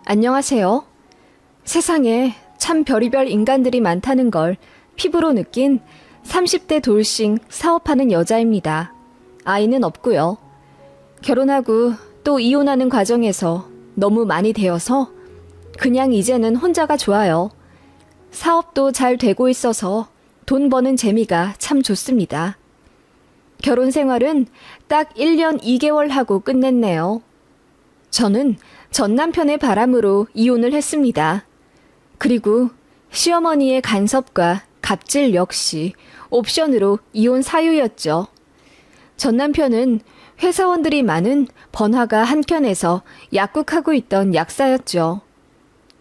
안녕하세요. 세상에 참 별의별 인간들이 많다는 걸 피부로 느낀 30대 돌싱 사업하는 여자입니다. 아이는 없고요. 결혼하고 또 이혼하는 과정에서 너무 많이 되어서 그냥 이제는 혼자가 좋아요. 사업도 잘 되고 있어서 돈 버는 재미가 참 좋습니다. 결혼 생활은 딱 1년 2개월 하고 끝냈네요. 저는 전 남편의 바람으로 이혼을 했습니다. 그리고 시어머니의 간섭과 갑질 역시 옵션으로 이혼 사유였죠. 전 남편은 회사원들이 많은 번화가 한켠에서 약국하고 있던 약사였죠.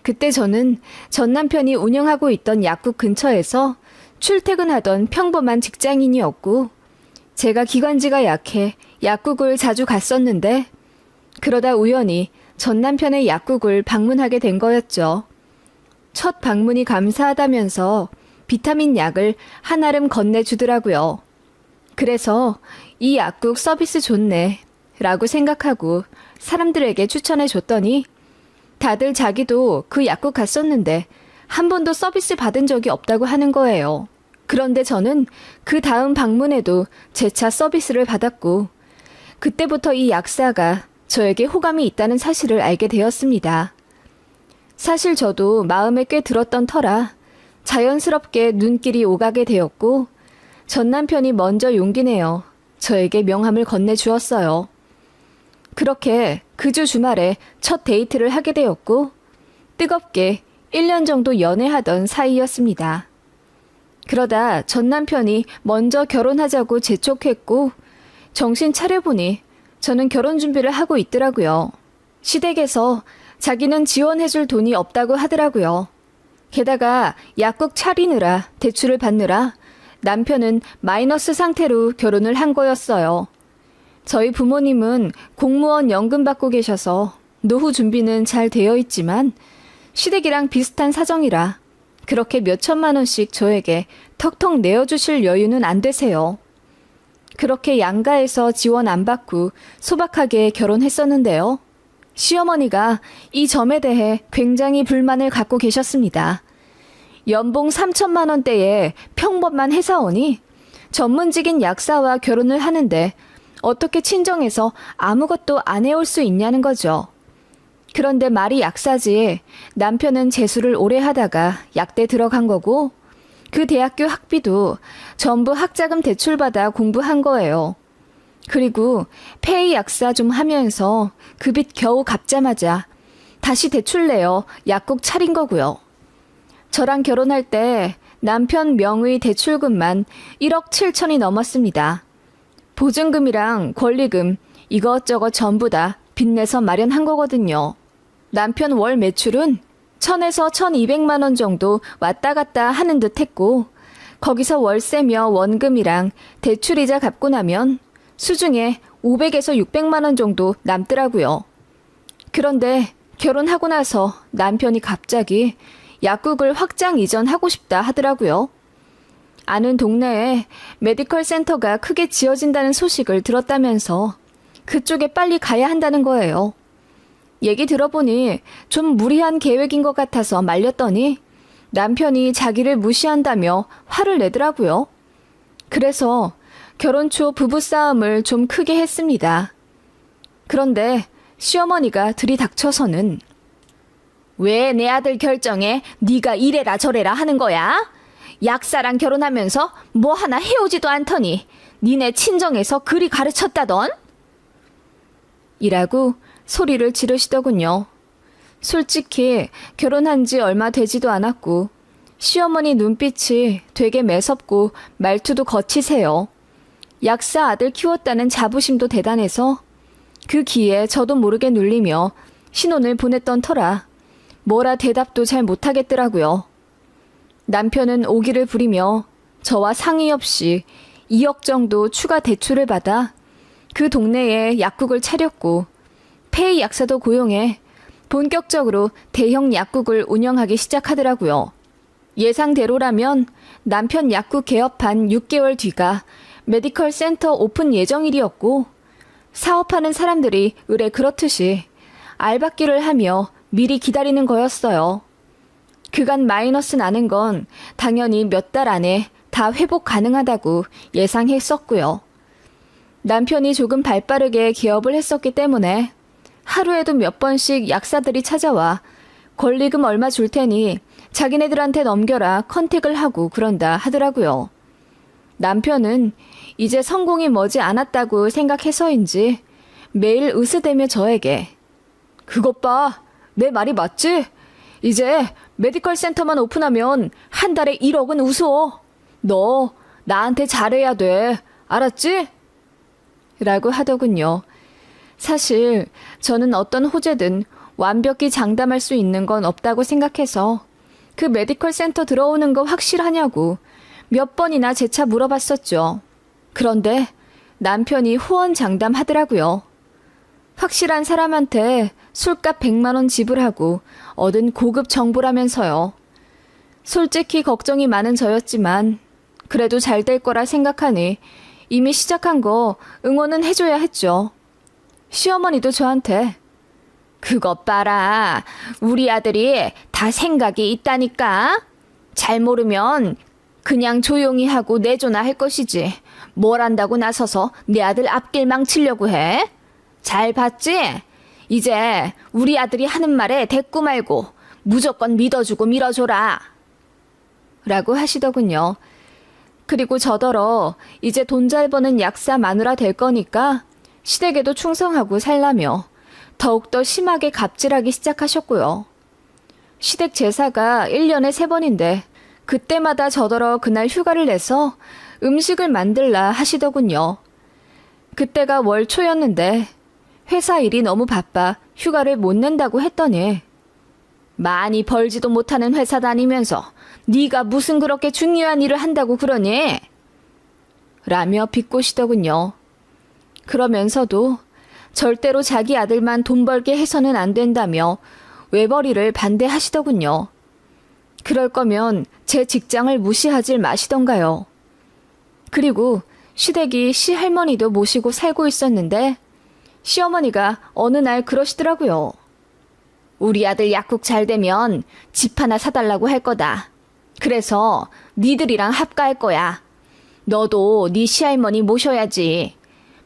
그때 저는 전 남편이 운영하고 있던 약국 근처에서 출퇴근하던 평범한 직장인이었고, 제가 기관지가 약해 약국을 자주 갔었는데, 그러다 우연히 전 남편의 약국을 방문하게 된 거였죠. 첫 방문이 감사하다면서 비타민 약을 한아름 건네주더라고요. 그래서 이 약국 서비스 좋네 라고 생각하고 사람들에게 추천해 줬더니 다들 자기도 그 약국 갔었는데 한 번도 서비스 받은 적이 없다고 하는 거예요. 그런데 저는 그 다음 방문에도 재차 서비스를 받았고, 그때부터 이 약사가 저에게 호감이 있다는 사실을 알게 되었습니다. 사실 저도 마음에 꽤 들었던 터라 자연스럽게 눈길이 오가게 되었고, 전 남편이 먼저 용기 내어 저에게 명함을 건네주었어요. 그렇게 그 주 주말에 첫 데이트를 하게 되었고, 뜨겁게 1년 정도 연애하던 사이였습니다. 그러다 전 남편이 먼저 결혼하자고 재촉했고, 정신 차려보니 저는 결혼 준비를 하고 있더라고요. 시댁에서 자기는 지원해줄 돈이 없다고 하더라고요. 게다가 약국 차리느라 대출을 받느라 남편은 마이너스 상태로 결혼을 한 거였어요. 저희 부모님은 공무원 연금 받고 계셔서 노후 준비는 잘 되어 있지만 시댁이랑 비슷한 사정이라 그렇게 몇 천만 원씩 저에게 턱턱 내어주실 여유는 안 되세요. 그렇게 양가에서 지원 안 받고 소박하게 결혼했었는데요. 시어머니가 이 점에 대해 굉장히 불만을 갖고 계셨습니다. 연봉 3천만 원대의 평범한 회사원이 전문직인 약사와 결혼을 하는데 어떻게 친정에서 아무것도 안 해올 수 있냐는 거죠. 그런데 말이 약사지 남편은 재수를 오래 하다가 약대 들어간 거고, 그 대학교 학비도 전부 학자금 대출받아 공부한 거예요. 그리고 폐의 약사 좀 하면서 그 빚 겨우 갚자마자 다시 대출 내어 약국 차린 거고요. 저랑 결혼할 때 남편 명의 대출금만 1억 7천이 넘었습니다. 보증금이랑 권리금 이것저것 전부 다 빚내서 마련한 거거든요. 남편 월 매출은 1,000에서 1,200만 원 정도 왔다 갔다 하는 듯 했고, 거기서 월세며 원금이랑 대출이자 갚고 나면 수중에 500에서 600만 원 정도 남더라고요. 그런데 결혼하고 나서 남편이 갑자기 약국을 확장 이전하고 싶다 하더라고요. 아는 동네에 메디컬 센터가 크게 지어진다는 소식을 들었다면서 그쪽에 빨리 가야 한다는 거예요. 얘기 들어보니 좀 무리한 계획인 것 같아서 말렸더니 남편이 자기를 무시한다며 화를 내더라고요. 그래서 결혼 초 부부싸움을 좀 크게 했습니다. 그런데 시어머니가 들이닥쳐서는 왜 내 아들 결정에 네가 이래라 저래라 하는 거야? 약사랑 결혼하면서 뭐 하나 해오지도 않더니 니네 친정에서 그리 가르쳤다던? 이라고 소리를 지르시더군요. 솔직히 결혼한 지 얼마 되지도 않았고 시어머니 눈빛이 되게 매섭고 말투도 거치세요. 약사 아들 키웠다는 자부심도 대단해서 그 기에 저도 모르게 눌리며 신혼을 보냈던 터라 뭐라 대답도 잘 못하겠더라고요. 남편은 오기를 부리며 저와 상의 없이 2억 정도 추가 대출을 받아 그 동네에 약국을 차렸고 폐의 약사도 고용해 본격적으로 대형 약국을 운영하기 시작하더라고요. 예상대로라면 남편 약국 개업한 6개월 뒤가 메디컬 센터 오픈 예정일이었고, 사업하는 사람들이 의뢰 그렇듯이 알박기를 하며 미리 기다리는 거였어요. 그간 마이너스 나는 건 당연히 몇 달 안에 다 회복 가능하다고 예상했었고요. 남편이 조금 발빠르게 개업을 했었기 때문에 하루에도 몇 번씩 약사들이 찾아와 권리금 얼마 줄 테니 자기네들한테 넘겨라 컨택을 하고 그런다 하더라고요. 남편은 이제 성공이 머지 않았다고 생각해서인지 매일 으스대며 저에게 그것 봐, 내 말이 맞지? 이제 메디컬 센터만 오픈하면 한 달에 1억은 우스워. 너 나한테 잘해야 돼. 알았지? 라고 하더군요. 사실 저는 어떤 호재든 완벽히 장담할 수 있는 건 없다고 생각해서 그 메디컬 센터 들어오는 거 확실하냐고 몇 번이나 재차 물어봤었죠. 그런데 남편이 호언장담하더라고요. 확실한 사람한테 술값 100만 원 지불하고 얻은 고급 정보라면서요. 솔직히 걱정이 많은 저였지만 그래도 잘 될 거라 생각하니 이미 시작한 거 응원은 해줘야 했죠. 시어머니도 저한테 그것 봐라. 우리 아들이 다 생각이 있다니까. 잘 모르면 그냥 조용히 하고 내조나 할 것이지. 뭘 안다고 나서서 내 아들 앞길 망치려고 해. 잘 봤지? 이제 우리 아들이 하는 말에 대꾸 말고 무조건 믿어주고 밀어줘라. 라고 하시더군요. 그리고 저더러 이제 돈 잘 버는 약사 마누라 될 거니까 시댁에도 충성하고 살라며 더욱더 심하게 갑질하기 시작하셨고요. 시댁 제사가 1년에 3번인데 그때마다 저더러 그날 휴가를 내서 음식을 만들라 하시더군요. 그때가 월 초였는데 회사 일이 너무 바빠 휴가를 못 낸다고 했더니 많이 벌지도 못하는 회사 다니면서 네가 무슨 그렇게 중요한 일을 한다고 그러니? 라며 비꼬시더군요. 그러면서도 절대로 자기 아들만 돈 벌게 해서는 안 된다며 외벌이를 반대하시더군요. 그럴 거면 제 직장을 무시하질 마시던가요. 그리고 시댁이 시할머니도 모시고 살고 있었는데 시어머니가 어느 날 그러시더라고요. 우리 아들 약국 잘 되면 집 하나 사달라고 할 거다. 그래서 니들이랑 합가할 거야. 너도 네 시할머니 모셔야지.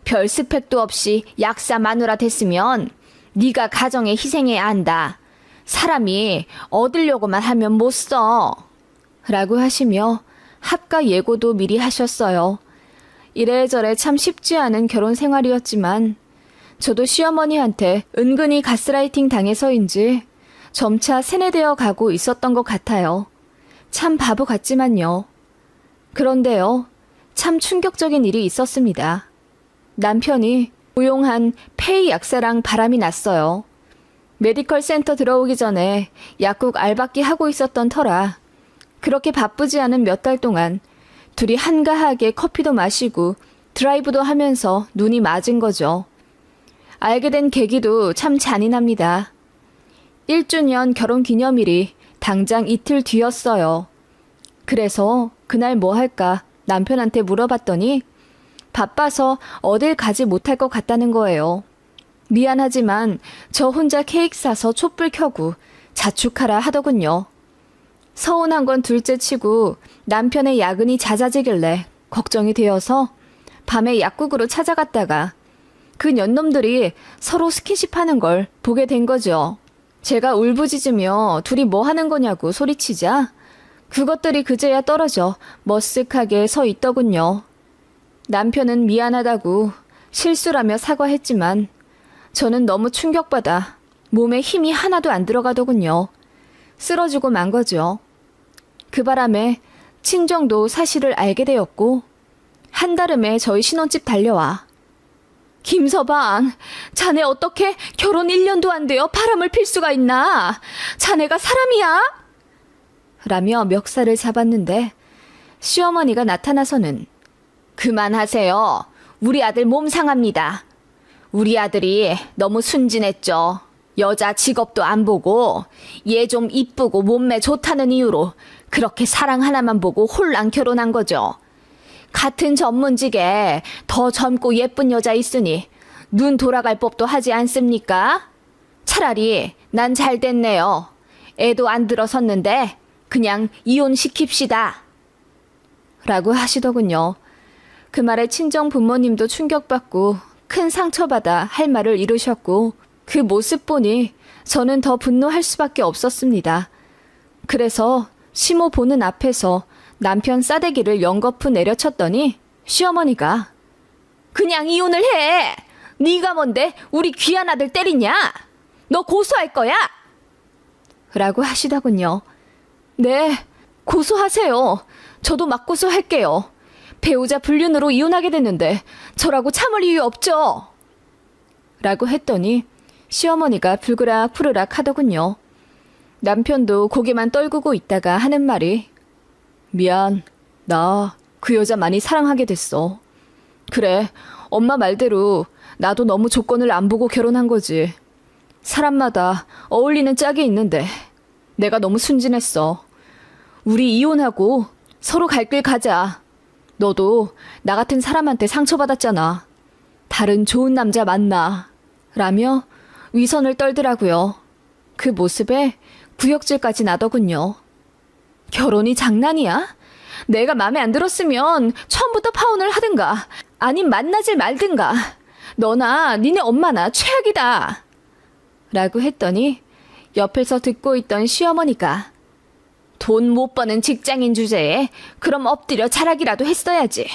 별 스펙도 없이 약사 마누라 됐으면 네가 가정에 희생해야 한다. 사람이 얻으려고만 하면 못 써. 라고 하시며 합가 예고도 미리 하셨어요. 이래저래 참 쉽지 않은 결혼 생활이었지만 저도 시어머니한테 은근히 가스라이팅 당해서인지 점차 세뇌되어 가고 있었던 것 같아요. 참 바보 같지만요. 그런데요, 참 충격적인 일이 있었습니다. 남편이 고용한 폐의 약사랑 바람이 났어요. 메디컬 센터 들어오기 전에 약국 알바끼 하고 있었던 터라 그렇게 바쁘지 않은 몇 달 동안 둘이 한가하게 커피도 마시고 드라이브도 하면서 눈이 맞은 거죠. 알게 된 계기도 참 잔인합니다. 1주년 결혼 기념일이 당장 이틀 뒤였어요. 그래서 그날 뭐 할까 남편한테 물어봤더니 바빠서 어딜 가지 못할 것 같다는 거예요. 미안하지만 저 혼자 케이크 사서 촛불 켜고 자축하라 하더군요. 서운한 건 둘째 치고 남편의 야근이 잦아지길래 걱정이 되어서 밤에 약국으로 찾아갔다가 그 년놈들이 서로 스킨십 하는 걸 보게 된 거죠. 제가 울부짖으며 둘이 뭐 하는 거냐고 소리치자 그것들이 그제야 떨어져 머쓱하게 서 있더군요. 남편은 미안하다고 실수라며 사과했지만 저는 너무 충격받아 몸에 힘이 하나도 안 들어가더군요. 쓰러지고 만 거죠. 그 바람에 친정도 사실을 알게 되었고 한달음에 저희 신혼집 달려와 김서방, 자네 어떻게 결혼 1년도 안 되어 바람을 필 수가 있나? 자네가 사람이야? 라며 멱살을 잡았는데 시어머니가 나타나서는 그만하세요. 우리 아들 몸 상합니다. 우리 아들이 너무 순진했죠. 여자 직업도 안 보고 얘 좀 이쁘고 몸매 좋다는 이유로 그렇게 사랑 하나만 보고 홀랑 결혼한 거죠. 같은 전문직에 더 젊고 예쁜 여자 있으니 눈 돌아갈 법도 하지 않습니까? 차라리 난 잘 됐네요. 애도 안 들어섰는데 그냥 이혼시킵시다. 라고 하시더군요. 그 말에 친정 부모님도 충격받고 큰 상처받아 할 말을 잃으셨고 그 모습 보니 저는 더 분노할 수밖에 없었습니다. 그래서 시모 보는 앞에서 남편 싸대기를 연거푸 내려쳤더니 시어머니가 그냥 이혼을 해. 네가 뭔데 우리 귀한 아들 때리냐? 너 고소할 거야? 라고 하시더군요. 네, 고소하세요. 저도 막 고소할게요. 배우자 불륜으로 이혼하게 됐는데 저라고 참을 이유 없죠? 라고 했더니 시어머니가 불그락 푸르락 하더군요. 남편도 고개만 떨구고 있다가 하는 말이 미안, 나 그 여자 많이 사랑하게 됐어. 그래, 엄마 말대로 나도 너무 조건을 안 보고 결혼한 거지. 사람마다 어울리는 짝이 있는데 내가 너무 순진했어. 우리 이혼하고 서로 갈 길 가자. 너도 나 같은 사람한테 상처받았잖아. 다른 좋은 남자 만나. 라며 위선을 떨더라고요. 그 모습에 구역질까지 나더군요. 결혼이 장난이야? 내가 마음에 안 들었으면 처음부터 파혼을 하든가 아님 만나질 말든가. 너나 니네 엄마나 최악이다. 라고 했더니 옆에서 듣고 있던 시어머니가 돈 못 버는 직장인 주제에 그럼 엎드려 자라기라도 했어야지.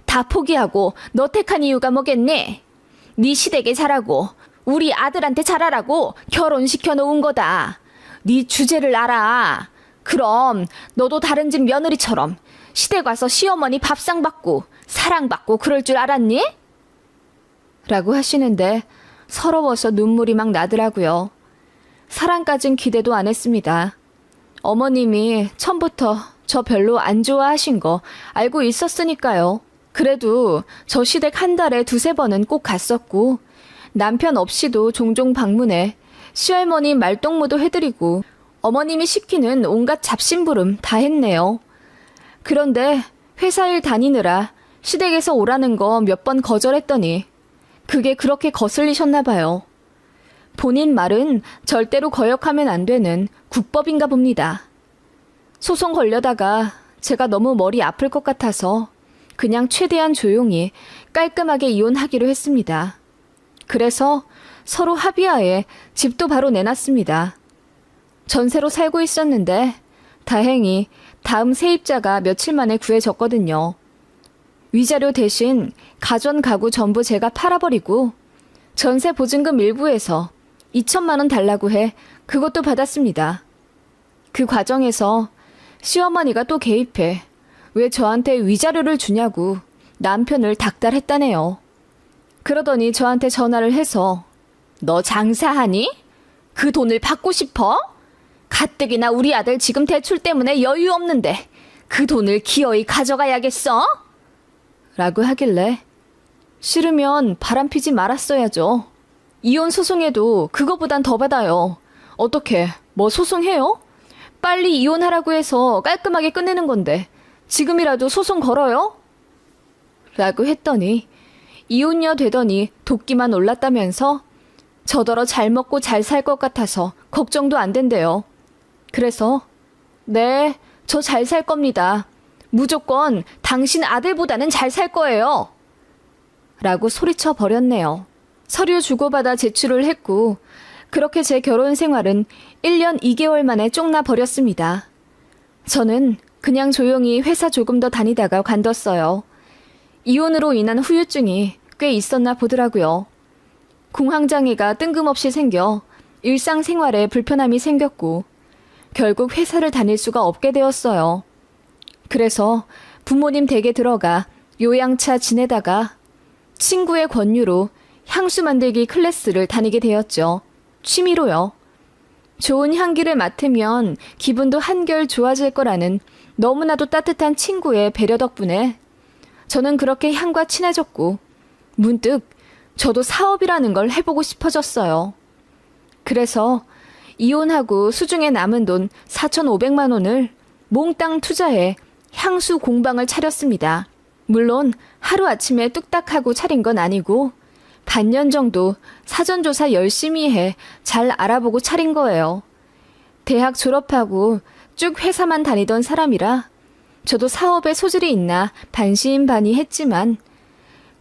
다 포기하고 너 택한 이유가 뭐겠니? 네 시댁에 자라고 우리 아들한테 자라라고 결혼시켜 놓은 거다. 네 주제를 알아. 그럼 너도 다른 집 며느리처럼 시댁 와서 시어머니 밥상 받고 사랑받고 그럴 줄 알았니? 라고 하시는데 서러워서 눈물이 막 나더라고요. 사랑까진 기대도 안 했습니다. 어머님이 처음부터 저 별로 안 좋아하신 거 알고 있었으니까요. 그래도 저 시댁 한 달에 2-3번은 꼭 갔었고 남편 없이도 종종 방문해 시할머니 말동무도 해드리고 어머님이 시키는 온갖 잡심부름 다 했네요. 그런데 회사 일 다니느라 시댁에서 오라는 거 몇 번 거절했더니 그게 그렇게 거슬리셨나 봐요. 본인 말은 절대로 거역하면 안 되는 국법인가 봅니다. 소송 걸려다가 제가 너무 머리 아플 것 같아서 그냥 최대한 조용히 깔끔하게 이혼하기로 했습니다. 그래서 서로 합의하에 집도 바로 내놨습니다. 전세로 살고 있었는데 다행히 다음 세입자가 며칠 만에 구해졌거든요. 위자료 대신 가전 가구 전부 제가 팔아버리고 전세 보증금 일부에서 2천만 원 달라고 해 그것도 받았습니다. 그 과정에서 시어머니가 또 개입해 왜 저한테 위자료를 주냐고 남편을 닥달했다네요. 그러더니 저한테 전화를 해서 너 장사하니? 그 돈을 받고 싶어? 가뜩이나 우리 아들 지금 대출 때문에 여유 없는데 그 돈을 기어이 가져가야겠어? 라고 하길래 싫으면 바람피지 말았어야죠. 이혼 소송해도 그거보단 더 받아요. 어떻게 뭐 소송해요? 빨리 이혼하라고 해서 깔끔하게 끝내는 건데 지금이라도 소송 걸어요? 라고 했더니 이혼녀 되더니 도끼만 올랐다면서 저더러 잘 먹고 잘 살 것 같아서 걱정도 안 된대요. 그래서 네, 저 잘 살 겁니다. 무조건 당신 아들보다는 잘 살 거예요. 라고 소리쳐 버렸네요. 서류 주고받아 제출을 했고 그렇게 제 결혼 생활은 1년 2개월 만에 쪽나 버렸습니다. 저는 그냥 조용히 회사 조금 더 다니다가 관뒀어요. 이혼으로 인한 후유증이 꽤 있었나 보더라고요. 공황장애가 뜬금없이 생겨 일상생활에 불편함이 생겼고 결국 회사를 다닐 수가 없게 되었어요. 그래서 부모님 댁에 들어가 요양차 지내다가 친구의 권유로 향수 만들기 클래스를 다니게 되었죠. 취미로요. 좋은 향기를 맡으면 기분도 한결 좋아질 거라는 너무나도 따뜻한 친구의 배려 덕분에 저는 그렇게 향과 친해졌고 문득 저도 사업이라는 걸 해보고 싶어졌어요. 그래서 이혼하고 수중에 남은 돈 4,500만 원을 몽땅 투자해 향수 공방을 차렸습니다. 물론 하루아침에 뚝딱 하고 차린 건 아니고 반년 정도 사전조사 열심히 해 잘 알아보고 차린 거예요. 대학 졸업하고 쭉 회사만 다니던 사람이라 저도 사업에 소질이 있나 반신반의했지만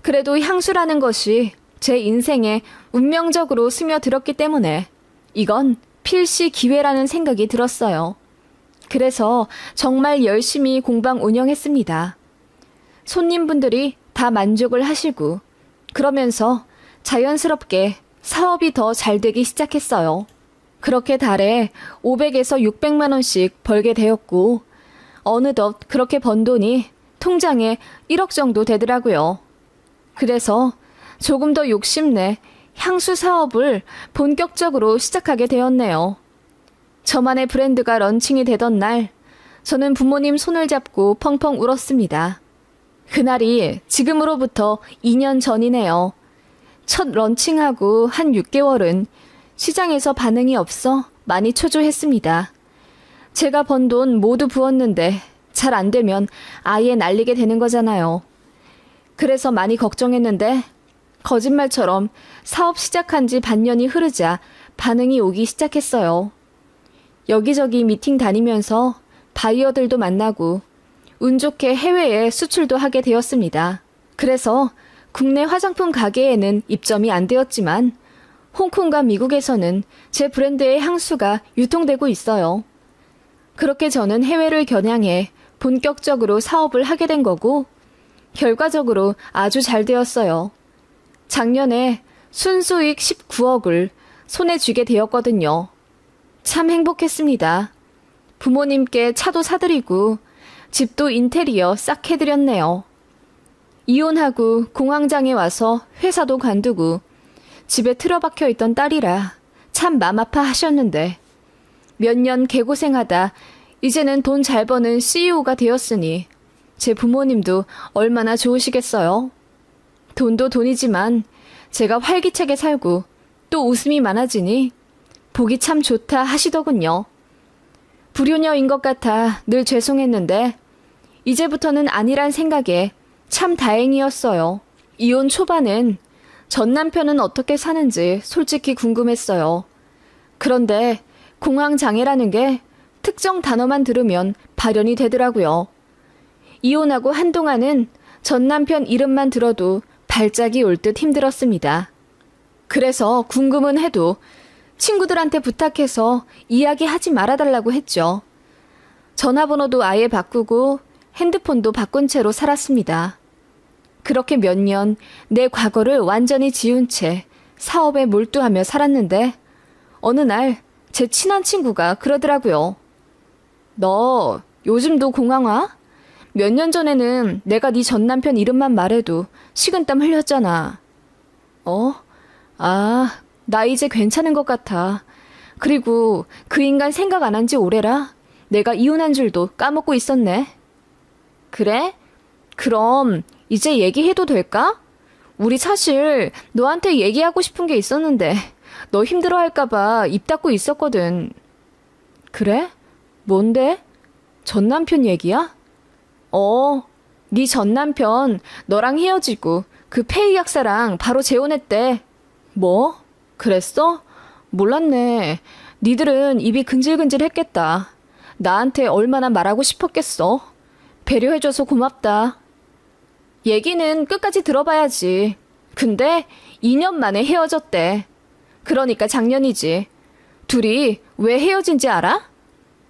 그래도 향수라는 것이 제 인생에 운명적으로 스며들었기 때문에 이건 필시 기회라는 생각이 들었어요. 그래서 정말 열심히 공방 운영했습니다. 손님분들이 다 만족을 하시고 그러면서 자연스럽게 사업이 더 잘 되기 시작했어요. 그렇게 달에 500에서 600만 원씩 벌게 되었고 어느덧 그렇게 번 돈이 통장에 1억 정도 되더라고요. 그래서 조금 더 욕심내 향수 사업을 본격적으로 시작하게 되었네요. 저만의 브랜드가 런칭이 되던 날, 저는 부모님 손을 잡고 펑펑 울었습니다. 그날이 지금으로부터 2년 전이네요. 첫 런칭하고 한 6개월은 시장에서 반응이 없어 많이 초조했습니다. 제가 번 돈 모두 부었는데 잘 안 되면 아예 날리게 되는 거잖아요. 그래서 많이 걱정했는데 거짓말처럼 사업 시작한 지 반년이 흐르자 반응이 오기 시작했어요. 여기저기 미팅 다니면서 바이어들도 만나고 운 좋게 해외에 수출도 하게 되었습니다. 그래서 국내 화장품 가게에는 입점이 안 되었지만 홍콩과 미국에서는 제 브랜드의 향수가 유통되고 있어요. 그렇게 저는 해외를 겨냥해 본격적으로 사업을 하게 된 거고 결과적으로 아주 잘 되었어요. 작년에 순수익 19억을 손에 쥐게 되었거든요. 참 행복했습니다. 부모님께 차도 사드리고 집도 인테리어 싹 해드렸네요. 이혼하고 공황장애 와서 회사도 관두고 집에 틀어박혀 있던 딸이라 참 맘 아파하셨는데 몇 년 개고생하다 이제는 돈 잘 버는 CEO가 되었으니 제 부모님도 얼마나 좋으시겠어요. 돈도 돈이지만 제가 활기차게 살고 또 웃음이 많아지니 보기 참 좋다 하시더군요. 불효녀인 것 같아 늘 죄송했는데 이제부터는 아니란 생각에 참 다행이었어요. 이혼 초반엔 전 남편은 어떻게 사는지 솔직히 궁금했어요. 그런데 공황장애라는 게 특정 단어만 들으면 발현이 되더라고요. 이혼하고 한동안은 전 남편 이름만 들어도 발작이 올 듯 힘들었습니다. 그래서 궁금은 해도 친구들한테 부탁해서 이야기하지 말아달라고 했죠. 전화번호도 아예 바꾸고 핸드폰도 바꾼 채로 살았습니다. 그렇게 몇 년 내 과거를 완전히 지운 채 사업에 몰두하며 살았는데 어느 날 제 친한 친구가 그러더라고요. 너 요즘도 공황화? 몇 년 전에는 내가 네 전 남편 이름만 말해도 식은땀 흘렸잖아. 나 이제 괜찮은 것 같아. 그리고 그 인간 생각 안 한 지 오래라 내가 이혼한 줄도 까먹고 있었네. 그래? 그럼 이제 얘기해도 될까? 우리 사실 너한테 얘기하고 싶은 게 있었는데 너 힘들어할까봐 입 닫고 있었거든. 그래? 뭔데? 전 남편 얘기야? 네 전 남편 너랑 헤어지고 그 페이 약사랑 바로 재혼했대. 뭐? 그랬어? 몰랐네. 니들은 입이 근질근질 했겠다. 나한테 얼마나 말하고 싶었겠어. 배려해줘서 고맙다. 얘기는 끝까지 들어봐야지. 근데 2년 만에 헤어졌대. 그러니까 작년이지. 둘이 왜 헤어진지 알아?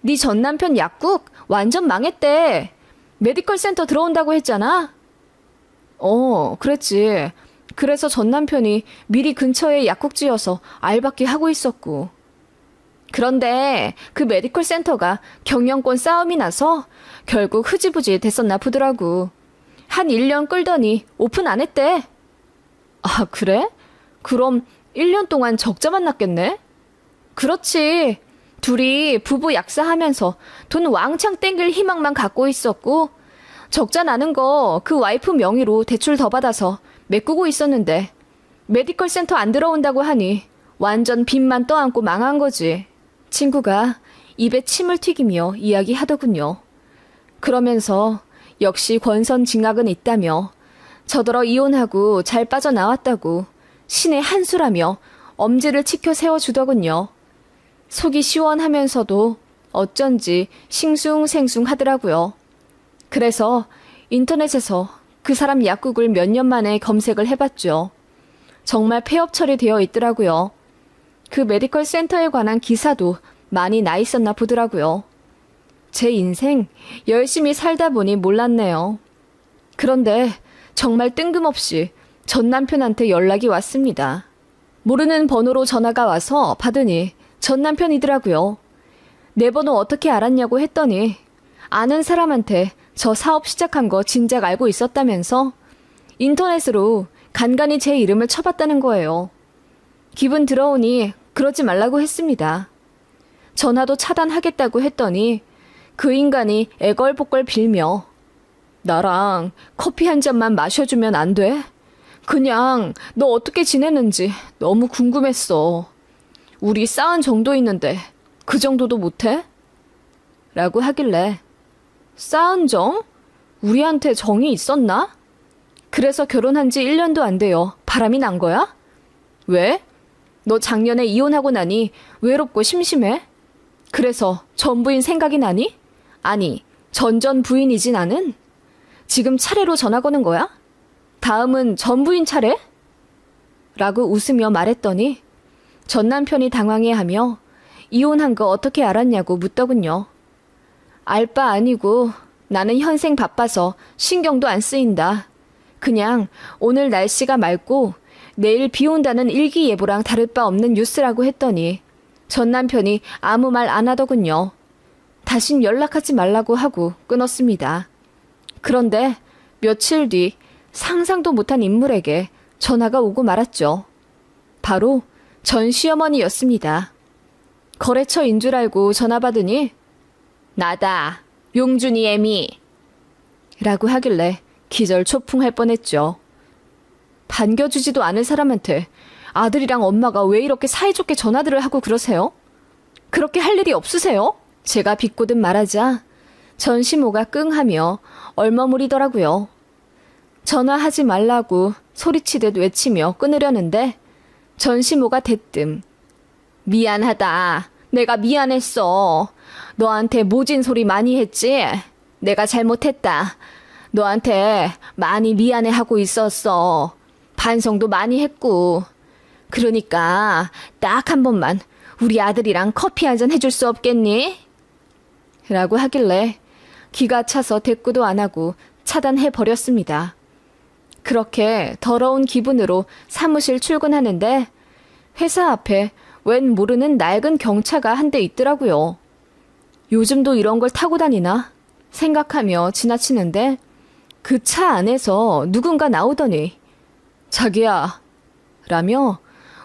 네 전 남편 약국 완전 망했대. 메디컬 센터 들어온다고 했잖아. 그랬지. 그래서 전 남편이 미리 근처에 약국지어서 알바끼 하고 있었고. 그런데 그 메디컬 센터가 경영권 싸움이 나서 결국 흐지부지 됐었나 보더라고. 한 1년 끌더니 오픈 안 했대. 아, 그래? 그럼 1년 동안 적자만 났겠네? 그렇지. 둘이 부부 약사하면서 돈 왕창 땡길 희망만 갖고 있었고 적자 나는 거 그 와이프 명의로 대출 더 받아서 메꾸고 있었는데 메디컬 센터 안 들어온다고 하니 완전 빚만 떠안고 망한 거지. 친구가 입에 침을 튀기며 이야기하더군요. 그러면서 역시 권선징악은 있다며 저더러 이혼하고 잘 빠져나왔다고 신의 한 수라며 엄지를 치켜 세워주더군요. 속이 시원하면서도 어쩐지 싱숭생숭 하더라고요. 그래서 인터넷에서 그 사람 약국을 몇 년 만에 검색을 해봤죠. 정말 폐업 처리되어 있더라고요. 그 메디컬 센터에 관한 기사도 많이 나 있었나 보더라고요. 제 인생 열심히 살다 보니 몰랐네요. 그런데 정말 뜬금없이 전 남편한테 연락이 왔습니다. 모르는 번호로 전화가 와서 받으니 전 남편이더라고요. 내 번호 어떻게 알았냐고 했더니 아는 사람한테 저 사업 시작한 거 진작 알고 있었다면서 인터넷으로 간간히 제 이름을 쳐봤다는 거예요. 기분 들어오니 그러지 말라고 했습니다. 전화도 차단하겠다고 했더니 그 인간이 애걸복걸 빌며 나랑 커피 한 잔만 마셔주면 안 돼? 그냥 너 어떻게 지내는지 너무 궁금했어. 우리 싸운 정도 있는데 그 정도도 못해? 라고 하길래 싸운 정? 우리한테 정이 있었나? 그래서 결혼한 지 1년도 안 돼요. 바람이 난 거야? 왜? 너 작년에 이혼하고 나니 외롭고 심심해? 그래서 전 부인 생각이 나니? 아니, 전전 부인이지 나는? 지금 차례로 전화 거는 거야? 다음은 전 부인 차례? 라고 웃으며 말했더니 전 남편이 당황해하며 이혼한 거 어떻게 알았냐고 묻더군요. 알 바 아니고 나는 현생 바빠서 신경도 안 쓰인다. 그냥 오늘 날씨가 맑고 내일 비 온다는 일기예보랑 다를 바 없는 뉴스라고 했더니 전 남편이 아무 말 안 하더군요. 다신 연락하지 말라고 하고 끊었습니다. 그런데 며칠 뒤 상상도 못한 인물에게 전화가 오고 말았죠. 바로 전 시어머니였습니다. 거래처인 줄 알고 전화 받으니 나다, 용준이 애미 라고 하길래 기절초풍할 뻔했죠. 반겨주지도 않을 사람한테 아들이랑 엄마가 왜 이렇게 사이좋게 전화들을 하고 그러세요? 그렇게 할 일이 없으세요? 제가 비꼬듯 말하자 전 시모가 끙하며 얼머무리더라고요. 전화하지 말라고 소리치듯 외치며 끊으려는데 전 시모가 대뜸 미안하다. 내가 미안했어. 너한테 모진 소리 많이 했지? 내가 잘못했다. 너한테 많이 미안해하고 있었어. 반성도 많이 했고. 그러니까 딱 한 번만 우리 아들이랑 커피 한잔 해줄 수 없겠니? 라고 하길래 기가 차서 대꾸도 안 하고 차단해버렸습니다. 그렇게 더러운 기분으로 사무실 출근하는데 회사 앞에 웬 모르는 낡은 경차가 한 대 있더라고요. 요즘도 이런 걸 타고 다니나 생각하며 지나치는데 그 차 안에서 누군가 나오더니 자기야 라며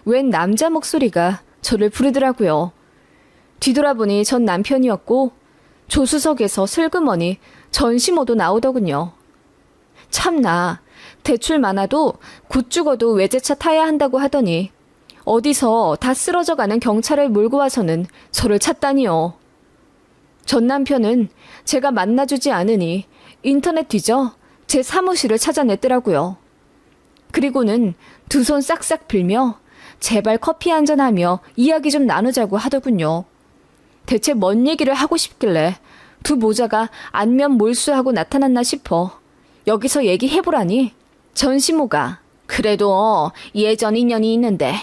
웬 남자 목소리가 저를 부르더라고요. 뒤돌아보니 전 남편이었고 조수석에서 슬그머니 전 시모도 나오더군요. 참나 대출 많아도 곧 죽어도 외제차 타야 한다고 하더니 어디서 다 쓰러져가는 경찰을 몰고 와서는 저를 찾다니요. 전 남편은 제가 만나주지 않으니 인터넷 뒤져 제 사무실을 찾아냈더라고요. 그리고는 두 손 싹싹 빌며 제발 커피 한잔하며 이야기 좀 나누자고 하더군요. 대체 뭔 얘기를 하고 싶길래 두 모자가 안면 몰수하고 나타났나 싶어 여기서 얘기해보라니 전 시모가 그래도 예전 인연이 있는데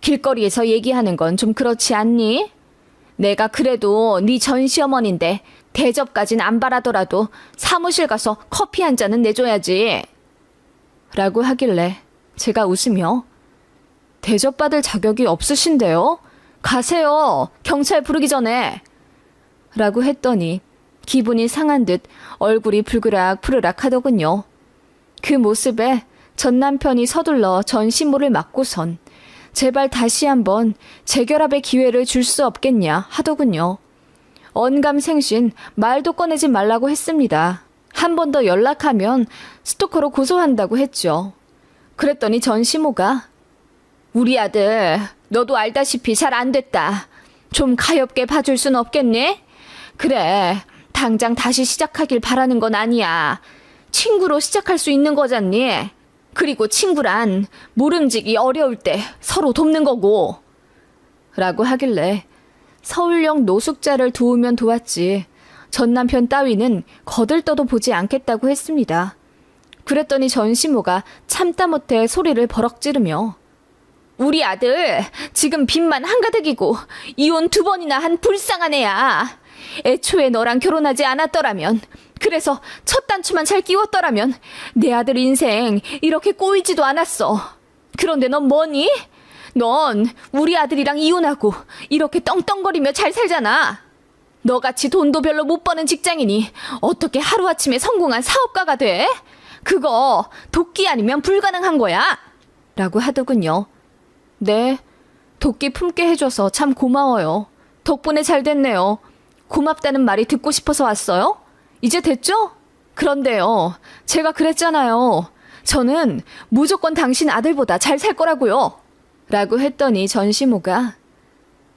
길거리에서 얘기하는 건 좀 그렇지 않니? 내가 그래도 네 전 시어머니인데 대접까진 안 바라더라도 사무실 가서 커피 한 잔은 내줘야지. 라고 하길래 제가 웃으며 대접받을 자격이 없으신데요? 가세요. 경찰 부르기 전에. 라고 했더니 기분이 상한 듯 얼굴이 불그락 푸르락 하더군요. 그 모습에 전 남편이 서둘러 전 시모를 맞고선 제발 다시 한번 재결합의 기회를 줄 수 없겠냐 하더군요. 언감생신 말도 꺼내지 말라고 했습니다. 한 번 더 연락하면 스토커로 고소한다고 했죠. 그랬더니 전 시모가 우리 아들 너도 알다시피 잘 안 됐다. 좀 가엾게 봐줄 순 없겠니? 그래 당장 다시 시작하길 바라는 건 아니야. 친구로 시작할 수 있는 거잖니? 그리고 친구란 모름지기 어려울 때 서로 돕는 거고. 라고 하길래 서울역 노숙자를 도우면 도왔지 전 남편 따위는 거들떠도 보지 않겠다고 했습니다. 그랬더니 전시모가 참다 못해 소리를 버럭 지르며 우리 아들 지금 빚만 한가득이고 이혼 2번이나 한 불쌍한 애야. 애초에 너랑 결혼하지 않았더라면, 그래서 첫 단추만 잘 끼웠더라면 내 아들 인생 이렇게 꼬이지도 않았어. 그런데 넌 뭐니? 넌 우리 아들이랑 이혼하고 이렇게 떵떵거리며 잘 살잖아. 너같이 돈도 별로 못 버는 직장인이 어떻게 하루아침에 성공한 사업가가 돼? 그거 도끼 아니면 불가능한 거야. 라고 하더군요. 네, 도끼 품게 해줘서 참 고마워요. 덕분에 잘 됐네요. 고맙다는 말이 듣고 싶어서 왔어요? 이제 됐죠? 그런데요, 제가 그랬잖아요. 저는 무조건 당신 아들보다 잘 살 거라고요. 라고 했더니 전시모가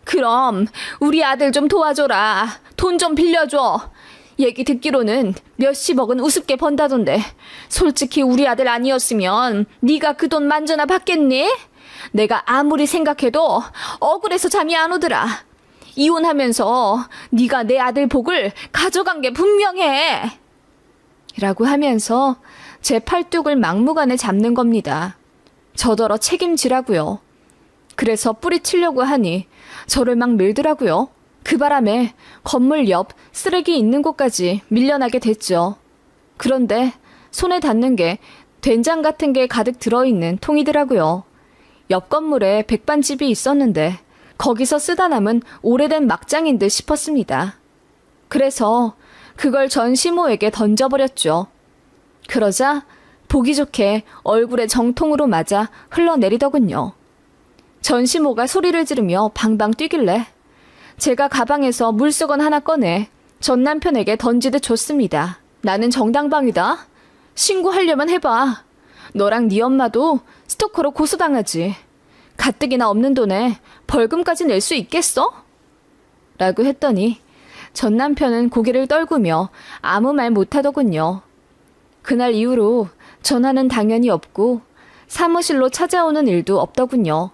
그럼 우리 아들 좀 도와줘라. 돈 좀 빌려줘. 얘기 듣기로는 몇십억은 우습게 번다던데 솔직히 우리 아들 아니었으면 네가 그 돈 만져나 받겠니? 내가 아무리 생각해도 억울해서 잠이 안 오더라. 이혼하면서 네가 내 아들 복을 가져간 게 분명해. 라고 하면서 제 팔뚝을 막무가내 잡는 겁니다. 저더러 책임지라고요. 그래서 뿌리치려고 하니 저를 막 밀더라고요. 그 바람에 건물 옆 쓰레기 있는 곳까지 밀려나게 됐죠. 그런데 손에 닿는 게 된장 같은 게 가득 들어있는 통이더라고요. 옆 건물에 백반집이 있었는데 거기서 쓰다 남은 오래된 막장인 듯 싶었습니다. 그래서 그걸 전시모에게 던져버렸죠. 그러자 보기 좋게 얼굴에 정통으로 맞아 흘러내리더군요. 전시모가 소리를 지르며 방방 뛰길래 제가 가방에서 물수건 하나 꺼내 전 남편에게 던지듯 줬습니다. 나는 정당방위다. 신고하려면 해봐. 너랑 네 엄마도 스토커로 고소당하지. 가뜩이나 없는 돈에 벌금까지 낼 수 있겠어? 라고 했더니 전 남편은 고개를 떨구며 아무 말 못하더군요. 그날 이후로 전화는 당연히 없고 사무실로 찾아오는 일도 없더군요.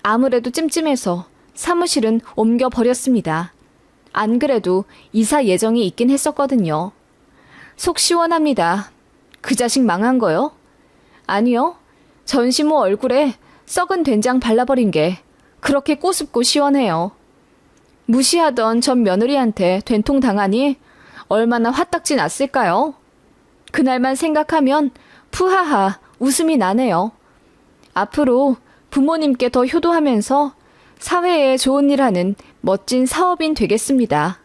아무래도 찜찜해서 사무실은 옮겨버렸습니다. 안 그래도 이사 예정이 있긴 했었거든요. 속 시원합니다. 그 자식 망한 거요? 아니요. 전시모 얼굴에 썩은 된장 발라버린 게 그렇게 꼬숩고 시원해요. 무시하던 전 며느리한테 된통 당하니 얼마나 화딱지 났을까요? 그날만 생각하면 푸하하 웃음이 나네요. 앞으로 부모님께 더 효도하면서 사회에 좋은 일 하는 멋진 사업인 되겠습니다.